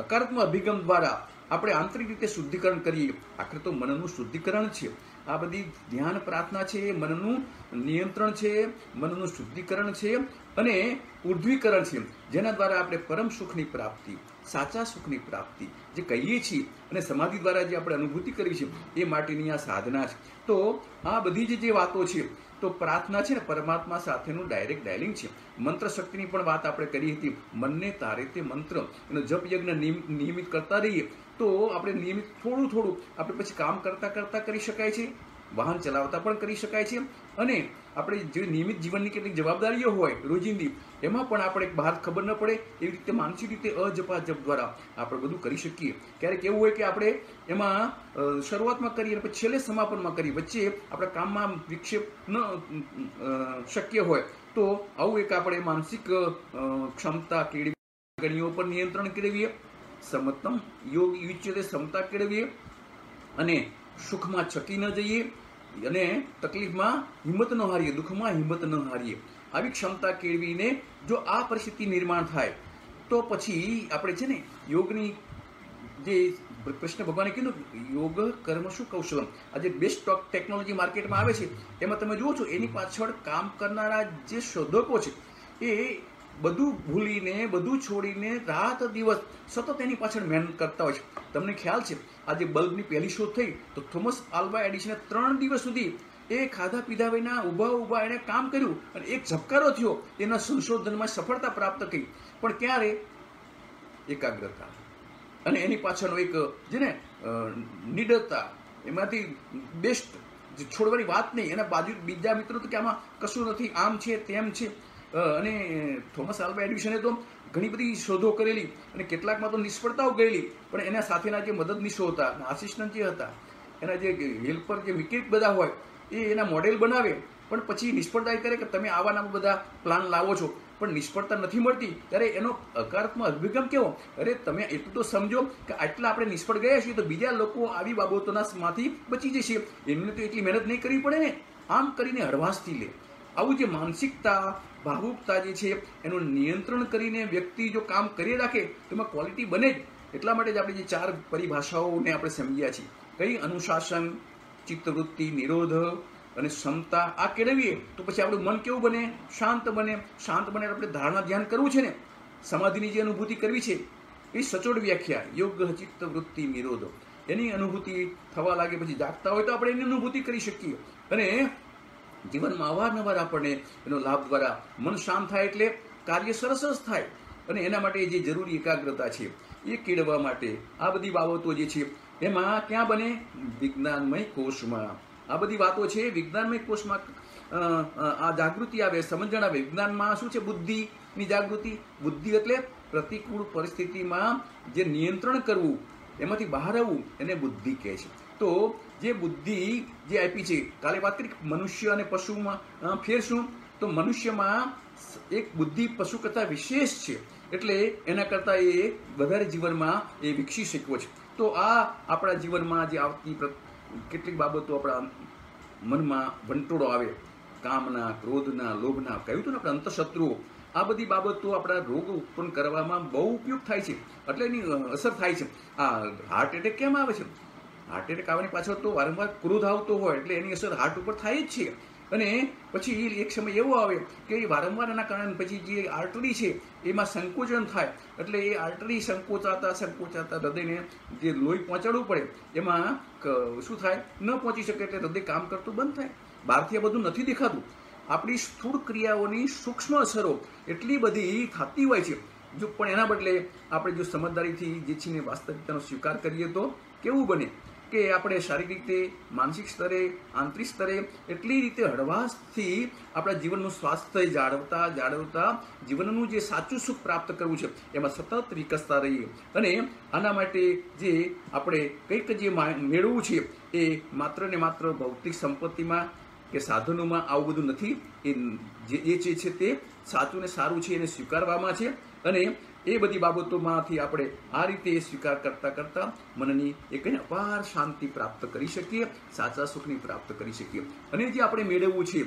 Speaker 1: હકારાત્મક અભિગમ દ્વારા આપણે આંતરિક રીતે શુદ્ધિકરણ કરીએ. આખરે તો મનનું શુદ્ધિકરણ છે. આ બધી ધ્યાન પ્રાર્થના છે, મનનું નિયંત્રણ છે, મનનું શુદ્ધિકરણ છે અને ઉર્ધ્વીકરણ છે, જેના દ્વારા આપણે પરમ સુખની પ્રાપ્તિ, સાચા સુખની પ્રાપ્તિ જે કહીએ છીએ અને સમાધિ દ્વારા જે આપણે અનુભૂતિ કરવી છે એ માટેની આ સાધના છે. તો આ બધી જે વાતો છે તો પ્રાર્થના છે ને પરમાત્મા સાથેનું ડાયરેક્ટ ડાયલિંગ છે. મંત્ર શક્તિની પણ વાત આપણે કરી હતી. મનને તારે તે મંત્ર એનો જપ યજ્ઞ નિયમિત કરતા રહીએ તો આપણે નિયમિત થોડું આપણે પછી કામ કરતા કરી શકાય છે, વાહન ચલાવતા પણ કરી શકાય છે અને આપણે જે નિયમિત જીવનની કેટલીક જવાબદારીઓ હોય રોજિંદી એમાં પણ આપણે બહાર ખબર ન પડે એવી રીતે માનસિક રીતે અજપાજપ દ્વારા આપણે બધું કરી શકીએ. ક્યારેક એવું હોય કે આપણે એમાં શરૂઆતમાં કરીએ અને પછી છેલ્લે સમાપનમાં કરીએ, વચ્ચે આપણા કામમાં વિક્ષેપ ન શક્ય હોય તો આવું એક આપણે માનસિક ક્ષમતા કેળવી, ગણીઓ પર નિયંત્રણ કેળવીએ, સમત્તમ યોગ યુચ્યતે ક્ષમતા કેળવીએ અને સુખમાં છકી ન જઈએ અને તકલીફમાં હિંમત ન હારીએ, દુઃખમાં હિંમત ન હારીએ. આવી ક્ષમતા કેળવીને જો આ પરિસ્થિતિ નિર્માણ થાય તો પછી આપણે છે ને યોગની જે કૃષ્ણ ભગવાને કીધું યોગ કર્મશુ કૌશલમ, આજે બેસ્ટ ટેકનોલોજી માર્કેટમાં આવે છે એમાં તમે જુઓ છો એની પાછળ કામ કરનારા જે શોધકો છે એ બધું ભૂલીને બધું છોડીને રાત દિવસ સતત એની પાછળ મહેનત કરતા હોય છે. તમને ખ્યાલ છે આજે બલ્બની પહેલી શોધ થઈ તો થોમસ આલ્વા એડિસને 3 દિવસ સુધી એ ખાધા પીધા વિના ઊભા એણે કામ કર્યું અને એક ઝબકારો થયો, એના સંશોધનમાં સફળતા પ્રાપ્ત કરી. પણ ક્યારે? એકાગ્રતા અને એની પાછળનો એક જે ને નિડરતા, એમાંથી બેસ્ટ છોડવાની વાત નહીં. એના બાજુ બીજા મિત્રો તો કે આમાં કશું નથી, આમ છે તેમ છે. અને થોમસ આલ્વા એડિસને તો ઘણી બધી શોધો કરેલી અને કેટલાકમાં તો નિષ્ફળતાઓ ગયેલી, પણ એના સાથેના જે મદદનીશો હતા, આસિસ્ટન્ટ જે હતા, એના જે હેલ્પર જે મિકેનિક બધા હોય એ એના મોડેલ બનાવે પણ પછી નિષ્ફળતા એ કરે કે તમે આવાના બધા પ્લાન લાવો છો પણ નિષ્ફળતા નથી મળતી, ત્યારે એનો હકારાત્મક અભિગમ કેવો? અરે તમે એટલું તો સમજો કે આટલા આપણે નિષ્ફળ ગયા છીએ તો બીજા લોકો આવી બાબતોમાંથી બચી જશે, એમને તો એટલી મહેનત નહીં કરવી પડે ને. આમ કરીને હળવાશથી લે. આવું જે માનસિકતા, ભાવુકતા જે છે એનું નિયંત્રણ કરીને વ્યક્તિ જો કામ કરી રાખે તો એમાં ક્વોલિટી બને જ. એટલા માટે જ આપણે જે 4 પરિભાષાઓને આપણે સમજ્યા છીએ. કઈ? અનુશાસન, ચિત્તવૃત્તિ, નિરોધ અને ક્ષમતા. આ કેળવીએ તો પછી આપણું મન કેવું બને? શાંત બને. શાંત બને આપણે ધારણા ધ્યાન કરવું છે ને, સમાધિની જે અનુભૂતિ કરવી છે એ સચોટ વ્યાખ્યા યોગ ચિત્તવૃત્તિ નિરોધ. એની અનુભૂતિ થવા લાગે પછી જાગતા હોય તો આપણે એની અનુભૂતિ કરી શકીએ અને જીવનમાં અવારનવાર આપણને એનો લાભ દ્વારા મન શાંત થાય એટલે કાર્ય સરસ જ થાય. અને એના માટે જે જરૂરી એકાગ્રતા છે એ કેળવવા માટે આ બધી બાબતો જે છે એમાં ક્યાં બને? વિજ્ઞાનમય કોષમાં. આ બધી વાતો છે વિજ્ઞાનમય કોષમાં આ જાગૃતિ આવે, સમજણ આવે. વિજ્ઞાનમાં શું છે? બુદ્ધિની જાગૃતિ. બુદ્ધિ એટલે પ્રતિકૂળ પરિસ્થિતિમાં જે નિયંત્રણ કરવું, એમાંથી બહાર આવવું, એને બુદ્ધિ કહે છે. તો જે બુદ્ધિ જે આપી છે, કાલે વાત કરી મનુષ્ય અને પશુમાં ફેર શું? તો મનુષ્યમાં એક બુદ્ધિ પશુ કરતાં વિશેષ છે, એટલે એના કરતાં એ વધારે જીવનમાં એ વિકસી શક્યો છે. તો આ આપણા જીવનમાં જે આવતી કેટલીક બાબતો આપણા મનમાં વંટોળો આવે, કામના, ક્રોધના, લોભના, કહ્યું હતું ને આપણે અંતઃશત્રુઓ, આ બધી બાબતો આપણા રોગ ઉત્પન્ન કરવામાં બહુ ઉપયોગ થાય છે, એટલે એની અસર થાય છે. આ હાર્ટ એટેક કેમ આવે છે? હાર્ટ એટેક આવવાની પાછળ તો વારંવાર ક્રોધ આવતો હોય એટલે એની અસર હાર્ટ ઉપર થાય જ છે. અને પછી એક સમય એવો આવે કે વારંવાર એના કારણે પછી જે આર્ટરી છે એમાં સંકોચન થાય, એટલે એ આર્ટરી સંકોચાતા હૃદયને જે લોહી પહોંચાડવું પડે એમાં શું થાય? ન પહોંચી શકે એટલે હૃદય કામ કરતું બંધ થાય. બહારથી આ બધું નથી દેખાતું. આપણી સ્થૂળ ક્રિયાઓની સૂક્ષ્મ અસરો એટલી બધી થતી હોય છે, જો પણ એના બદલે આપણે જો સમજદારીથી જે છે ને વાસ્તવિકતાનો સ્વીકાર કરીએ તો કેવું બને કે આપણે શારીરિક રીતે, માનસિક સ્તરે, આંતરિક સ્તરે એટલી રીતે હળવાશથી આપણા જીવનનું સ્વાસ્થ્ય જાળવતા જીવનનું જે સાચું સુખ પ્રાપ્ત કરવું છે એમાં સતત વિકસતા રહીએ. અને આના માટે જે આપણે કંઈક જે મેળવવું છે એ માત્ર ને માત્ર ભૌતિક સંપત્તિમાં કે સાધનોમાં આવું બધું નથી. એ જે છે તે સાચું ને સારું છે એને સ્વીકારવામાં છે. અને એ બધી બાબતોમાંથી આપણે આ રીતે સ્વીકાર કરતા મનની એક અપાર શાંતિ પ્રાપ્ત કરી શકીએ, સાચા સુખની પ્રાપ્ત કરી શકીએ. અને જે આપણે મેળવવું છે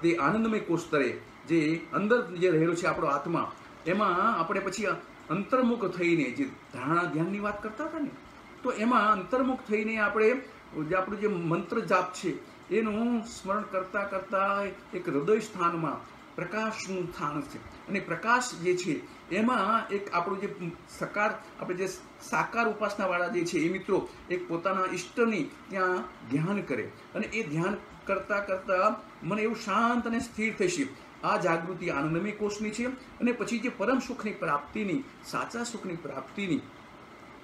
Speaker 1: તે આનંદમય કોષ સ્તરે જે અંદર જે રહેલો છે આપણો આત્મા, એમાં આપણે પછી અંતર્મુખ થઈને જે ધારણા ધ્યાનની વાત કરતા હતા ને, તો એમાં અંતર્મુખ થઈને આપણે જે આપણું જે મંત્ર જાપ છે એનું સ્મરણ કરતા એક હૃદય સ્થાનમાં પ્રકાશનું સ્થાન છે. અને પ્રકાશ જે છે એમાં એક આપણું જે આપણે જે સાકાર ઉપાસનાવાળા જે છે એ મિત્રો એક પોતાના ઈષ્ટની ત્યાં ધ્યાન કરે. અને એ ધ્યાન કરતા મને એવું શાંત અને સ્થિર થશે. આ જાગૃતિ આનંદમય કોષની છે. અને પછી જે પરમ સુખની પ્રાપ્તિની, સાચા સુખની પ્રાપ્તિની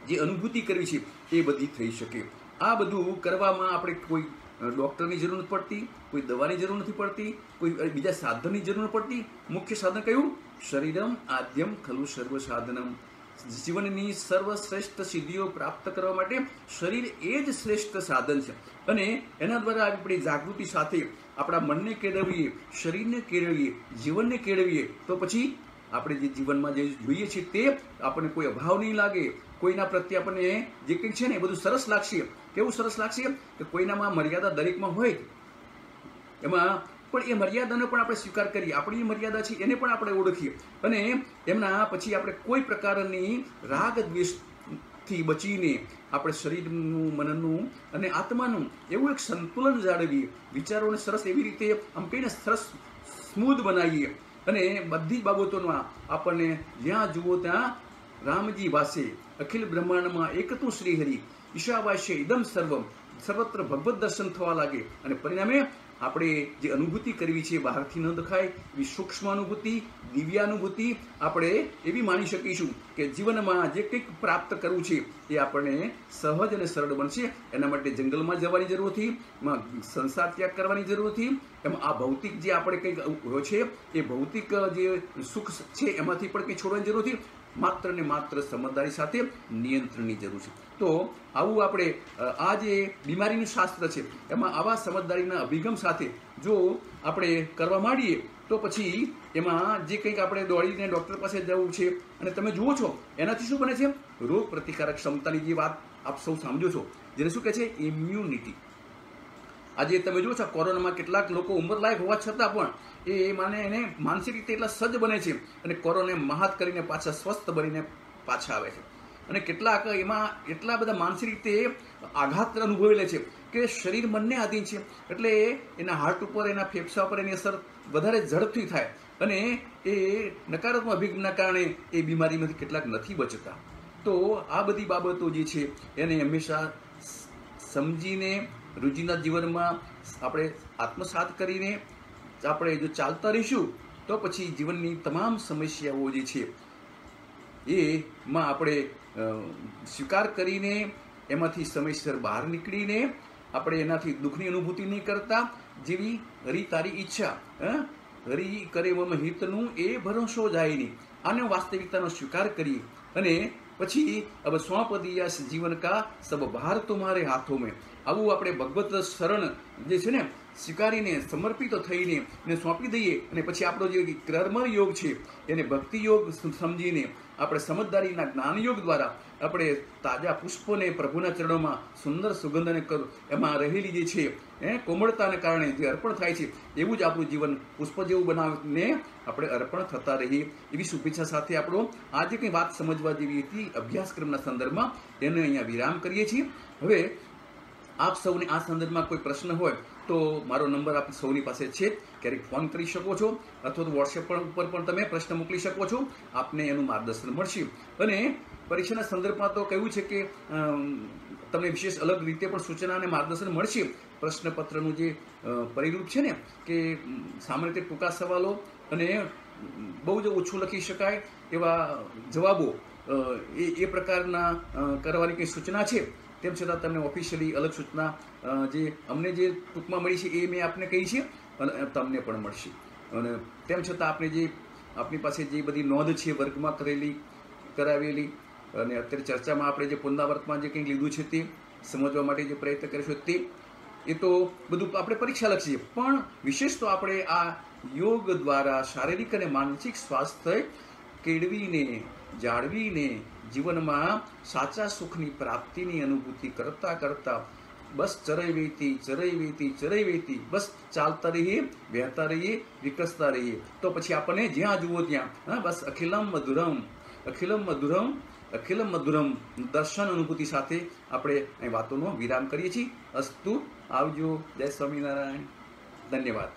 Speaker 1: જે અનુભૂતિ કરવી છે એ બધી થઈ શકે. આ બધું કરવામાં આપણે કોઈ ડૉક્ટરની જરૂર નથી પડતી, કોઈ દવાની જરૂર નથી પડતી, કોઈ બીજા સાધનની જરૂર નથી પડતી. મુખ્ય સાધન કયું? શરીરમ આદ્યમ ખલુ સર્વ સાધનમ. જીવનની સર્વશ્રેષ્ઠ સિદ્ધિઓ પ્રાપ્ત કરવા માટે શરીર એ જ શ્રેષ્ઠ સાધન છે. અને એના દ્વારા આપણી જાગૃતિ સાથે આપણા મનને કેળવીએ, શરીરને કેળવીએ, જીવનને કેળવીએ, તો પછી આપણે જે જીવનમાં જે જોઈએ છીએ તે આપણને કોઈ અભાવ નહીં લાગે. કોઈના પ્રત્યે આપણને જે કંઈક છે ને એ બધું સરસ લાગશે. કેવું સરસ લાગશે કે કોઈનામાં મર્યાદા દરેકમાં હોય, એમાં પણ એ મર્યાદાનો પણ આપણે સ્વીકાર કરીએ, આપણી મર્યાદા છે એને પણ આપણે ઓળખીએ. અને એમના પછી આપણે કોઈ પ્રકારની રાગ દ્વેષથી બચીને આપણે શરીરનું, મનનું અને આત્માનું એવું એક સંતુલન જાળવીએ. વિચારોને સરસ એવી રીતે આમ કહીને સરસ સ્મૂધ બનાવીએ. અને બધી જ બાબતોમાં આપણને જ્યાં જુઓ ત્યાં રામજી વાસે અખિલ બ્રહ્માંડમાં એકતું શ્રીહરિ ઈશાવાસ્ય ઇદમ સર્વમ, સર્વત્ર ભગવત દર્શન થવા લાગે. અને પરિણામે આપણે જે અનુભૂતિ કરવી છે બહારથી ન દેખાય એવી સૂક્ષ્મ અનુભૂતિ, દિવ્યાનુભૂતિ આપણે એવી માની શકીશું કે જીવનમાં જે કંઈક પ્રાપ્ત કરવું છે એ આપણને સહજ અને સરળ બનશે. એના માટે જંગલમાં જવાની જરૂર નથી, એમાં સંસાર ત્યાગ કરવાની જરૂર નથી. એમાં આ ભૌતિક જે આપણે કંઈક હોય છે એ ભૌતિક જે સુખ છે એમાંથી પણ કંઈ છોડવાની જરૂર નથી. માત્ર ને માત્ર સમજદારી સાથે નિયંત્રણની જરૂર છે. તો આવું આપણે આ જે બીમારીનું શાસ્ત્ર છે એમાં આવા સમજદારીના અભિગમ સાથે જો આપણે કરવા માંડીએ તો પછી એમાં જે કંઈક આપણે દોડીને ડૉક્ટર પાસે જવું છે, અને તમે જુઓ છો એનાથી શું બને છે? રોગ પ્રતિકારક ક્ષમતાની જે વાત આપ સૌ સમજો છો, જેને શું કહે છે? ઇમ્યુનિટી. આજે તમે જુઓ છો કોરોનામાં કેટલાક લોકો ઉંમરલાયક હોવા છતાં પણ એને માનસિક રીતે એટલા સજ્જ બને છે અને કોરોનાને મહાત કરીને પાછા સ્વસ્થ બનીને પાછા આવે છે. અને કેટલાક એમાં એટલા બધા માનસિક રીતે આઘાત અનુભવેલા છે કે શરીર મનને આધીન છે, એટલે એના હાર્ટ ઉપર, એના ફેફસા પર એની અસર વધારે ઝડપથી થાય. અને એ નકારાત્મક અભિગમના કારણે એ બીમારીમાંથી કેટલાક નથી બચતા. તો આ બધી બાબતો જે છે એને હંમેશા સમજીને રોજિંદા જીવનમાં આપણે આત્મસાત કરીને આપણે જો ચાલતા રહીશું તો પછી જીવનની તમામ સમસ્યાઓ જે છે એમાં આપણે સ્વીકાર કરીને એમાંથી સમયસર બહાર નીકળીને આપણે એનાથી દુઃખની અનુભૂતિ નહીં કરતા. જેવી હરી તારી ઈચ્છા, હરી કરે મમ હિતનું એ ભરોસો જાય નહીં. આને વાસ્તવિકતાનો સ્વીકાર કરી અને પછી अब સ્વાપદિયાસ જીવન કા સબ ભાર તુમ્હારે હાથો મેં, આવું આપણે ભગવત શરણ જે છે ને સ્વીકારીને સમર્પિત થઈને એને સોંપી દઈએ. અને પછી આપણો જે કર્મ યોગ છે એને ભક્તિ યોગ સમજીને આપણે સમજદારીના જ્ઞાન યોગ દ્વારા આપણે તાજા પુષ્પોને પ્રભુના ચરણોમાં સુંદર સુગંધને એમાં રહેલી જે છે કોમળતાને કારણે જે અર્પણ થાય છે એવું જ આપણું જીવન પુષ્પ જેવું બનાવીને આપણે અર્પણ થતા રહીએ. એવી શુભેચ્છા સાથે આપણો આજે કંઈ વાત સમજવા જેવી હતી અભ્યાસક્રમના સંદર્ભમાં એને અહીંયા વિરામ કરીએ છીએ. હવે આપ સૌને આ સંદર્ભમાં કોઈ પ્રશ્ન હોય તો મારો નંબર આપ સૌની પાસે છે, ક્યારેક ફોન કરી શકો છો અથવા તો વોટ્સએપ ઉપર પણ તમે પ્રશ્ન મોકલી શકો છો. આપને એનું માર્ગદર્શન મળશે. અને પરીક્ષાના સંદર્ભમાં તો કહ્યું છે કે તમને વિશેષ અલગ રીતે પણ સૂચના અને માર્ગદર્શન મળશે. પ્રશ્નપત્રનું જે પરિરૂપ છે ને કે સામાન્ય રીતે ટૂંકા સવાલો અને બહુ જ ઓછું લખી શકાય એવા જવાબો એ પ્રકારના કરવાની કંઈ સૂચના છે. તેમ છતાં તમને ઓફિશિયલી અલગ સૂચના જે અમને જે ટૂંકમાં મળી છે એ મેં આપને કહી છે અને તમને પણ મળશે. અને તેમ છતાં આપણે જે આપણી પાસે જે બધી નોંધ છે વર્ગમાં કરાવેલી અને અત્યારે ચર્ચામાં આપણે જે પુનરાવર્તમાં જે કંઈક લીધું છે તે સમજવા માટે જે પ્રયત્ન કરીશું તે એ તો બધું આપણે પરીક્ષાલક્ષી છે. પણ વિશેષ તો આપણે આ યોગ દ્વારા શારીરિક અને માનસિક સ્વાસ્થ્ય કેળવીને જાળવીને જીવનમાં સાચા સુખની પ્રાપ્તિની અનુભૂતિ કરતાં કરતાં બસ ચરઈ વેતી બસ ચાલતા રહીએ, વહેતા રહીએ, વિકસતા રહીએ. તો પછી આપણને જ્યાં જુઓ ત્યાં બસ અખિલમ મધુરમ દર્શન અનુભૂતિ સાથે આપણે અહીં વાતોનો વિરામ કરીએ છીએ. અસ્તુ, આવજો, જય સ્વામિનારાયણ, ધન્યવાદ.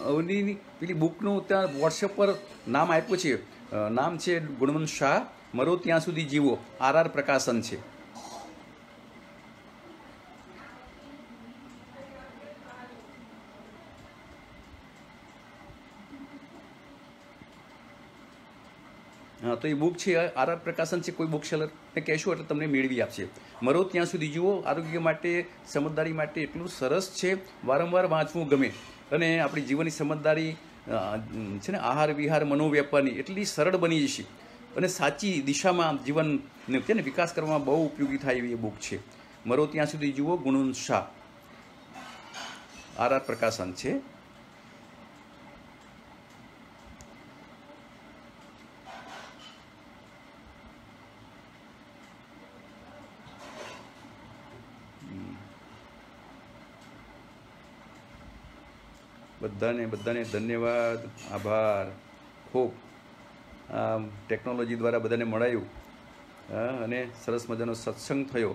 Speaker 1: અવનીની પેલી બુકનું ત્યાં વોટ્સએપ પર નામ આપ્યું છે. નામ છે ગુણવંત શાહ, મરો ત્યાં સુધી જીવો, RR પ્રકાશન છે. હા, તો એ બુક છે RR પ્રકાશન છે. કોઈ બુક સેલરને કહેશો એટલે તમને મેળવી આપશે. મરો ત્યાં સુધી જુઓ આરોગ્ય માટે, સમજદારી માટે એટલું સરસ છે, વારંવાર વાંચવું ગમે. અને આપણી જીવનની સમજદારી છે ને આહાર વિહાર મનોવ્યાપારની એટલી સરળ બની જશે અને સાચી દિશામાં જીવનને છે ને વિકાસ કરવામાં બહુ ઉપયોગી થાય એવી એ બુક છે. મરો ત્યાં સુધી જુઓ, ગુણવંત શાહ, RR પ્રકાશન છે. બધાને ધન્યવાદ, આભાર. ખૂબ ટેકનોલોજી દ્વારા બધાને મળાયું અને સરસ મજાનો સત્સંગ થયો.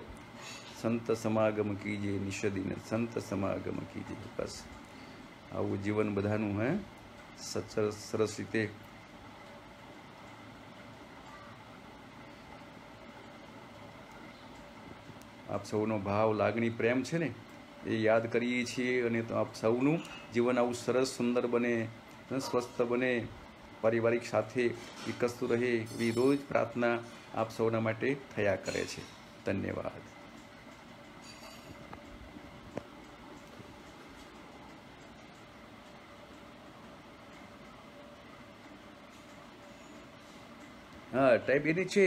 Speaker 1: સંત સમાગમ કીજે નિષદીને, સંત સમાગમ કીજે. બસ આવું જીવન બધાનું સરસ રીતે આપ સૌનો ભાવ, લાગણી, પ્રેમ છે ને એ યાદ કરીએ છીએ. અને તો આપ સૌનું જીવન આવું સરસ સુંદર બને, સ્વસ્થ બને પારિવારિક સાથે વિકસતું રહે એવી રોજ પ્રાર્થના આપ સૌના માટે થયા કરે છે. ધન્યવાદ. હા, ટાઈપ એની છે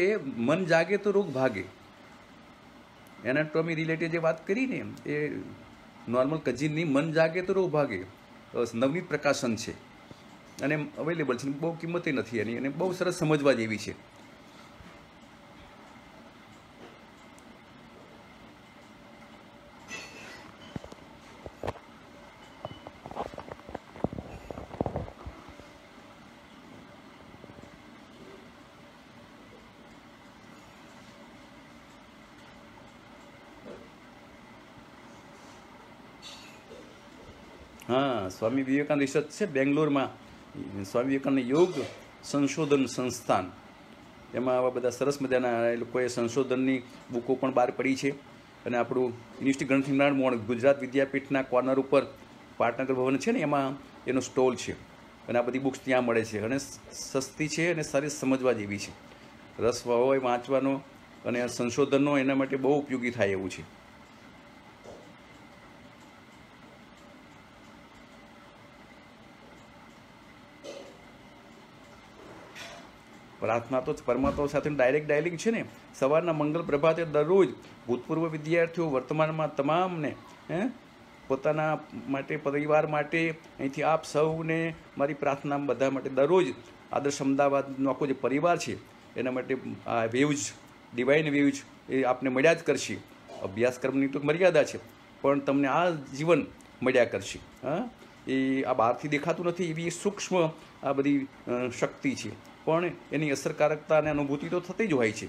Speaker 1: મન જાગે તો રોગ ભાગે. એનાટોમી રિલેટેડ જે વાત કરી ને એ નોર્મલ કજીનની મન જાગે તો રોગ ભાગે નવનીત પ્રકાશન છે અને અવેલેબલ છે. બહુ કિંમતે નથી એની અને બહુ સરસ સમજવા જેવી છે. હા, સ્વામી વિવેકાનંદ રિસર્ચ છે બેંગ્લોરમાં, સ્વામી વિવેકાનંદ યોગ સંશોધન સંસ્થાન. એમાં આવા બધા સરસ મજાના એ લોકોએ સંશોધનની બુકો પણ બહાર પડી છે. અને આપણું યુનિવર્સિટી ગ્રંથિનારાયણ મોણ ગુજરાત વિદ્યાપીઠના કોર્નર ઉપર પાટનગર ભવન છે ને એમાં એનો સ્ટોલ છે અને આ બધી બુક્સ ત્યાં મળે છે અને સસ્તી છે અને સારી સમજવા જેવી છે. રસ હોય વાંચવાનો અને સંશોધનનો એના માટે બહુ ઉપયોગી થાય એવું છે. પ્રાર્થના તો પરમાત્મા સાથે ડાયરેક્ટ ડાયલિંગ છે ને. સવારના મંગલ પ્રભાતે દરરોજ ભૂતપૂર્વ વિદ્યાર્થીઓ વર્તમાનમાં તમામને પોતાના માટે પરિવાર માટે અહીંથી આપ સૌને મારી પ્રાર્થના બધા માટે દરરોજ આદર્શ અમદાવાદનો આખો જે પરિવાર છે એના માટે આ વેવ્સ ડિવાઇન વેવ્સ એ આપને મળ્યા જ કરશે. અભ્યાસક્રમની તો મર્યાદા છે પણ તમને આ જીવન મળ્યા કરશે. એ આ બહારથી દેખાતું નથી એવી સૂક્ષ્મ આ બધી શક્તિ છે પણ એની અસરકારકતા અને અનુભૂતિ તો થતી જ હોય છે.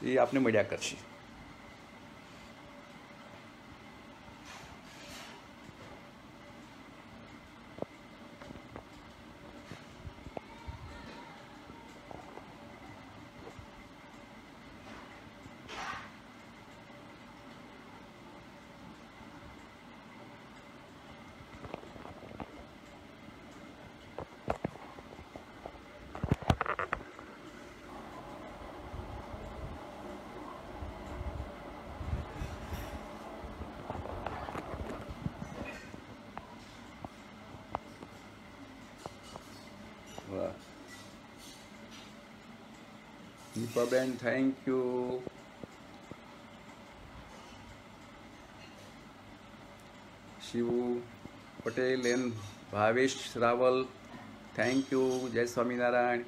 Speaker 1: એ આપને મળ્યા કરશે. વાહ, Deepaben thank you. Shivu Patel and Bhavesh Raval thank you. જય સ્વામિનારાયણ.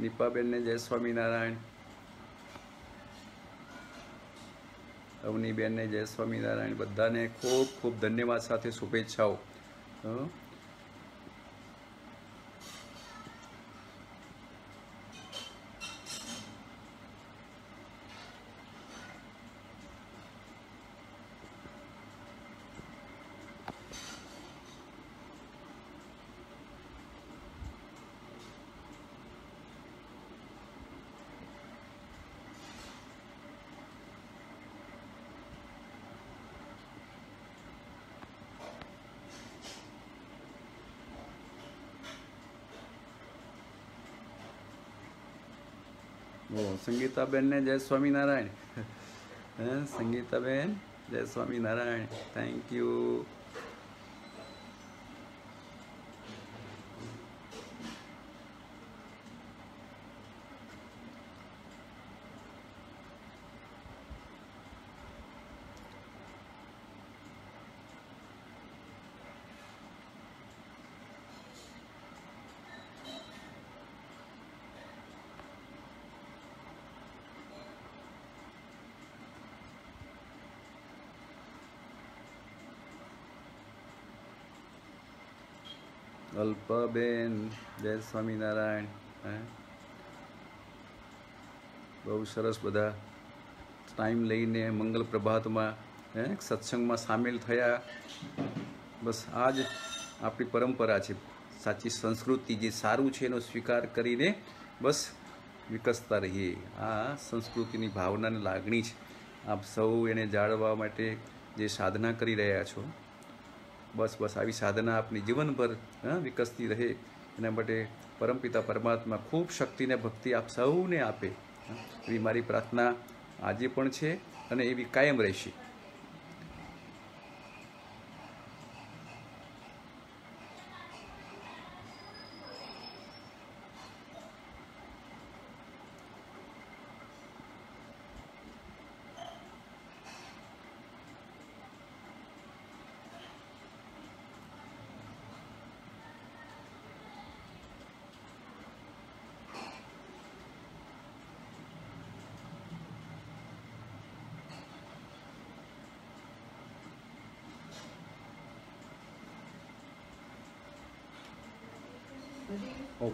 Speaker 1: દીપાબેનને જય સ્વામિનારાયણ. અવનીબેનને જય સ્વામિનારાયણ. બધાને ખૂબ ખૂબ ધન્યવાદ સાથે શુભેચ્છાઓ. સંગીતાબેનને જય સ્વામિનારાયણ. સંગીતાબેન જય સ્વામિનારાયણ. Thank you. અલ્પાબેન જય સ્વામિનારાયણ. બહુ સરસ બધા ટાઈમ લઈને મંગલ પ્રભાતમાં સત્સંગમાં સામેલ થયા. બસ આ જ આપણી પરંપરા છે. સાચી સંસ્કૃતિ જે સારું છે એનો સ્વીકાર કરીને બસ વિકસતા રહીએ. આ સંસ્કૃતિની ભાવનાને લાગણી છે. આપ સૌ એને જાળવવા માટે જે સાધના કરી રહ્યા છો બસ બસ આવી સાધના આપની જીવનભર વિકસતી રહે એના માટે પરમપિતા પરમાત્મા ખૂબ શક્તિ ને ભક્તિ આપ સૌને આપે એવી મારી પ્રાર્થના આજે પણ છે અને એવી કાયમ રહેશે.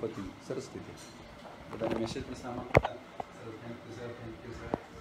Speaker 1: પતિ સરસ રીતે બધાને મેસેજ પણ સામાન thank you sir, thank you sir.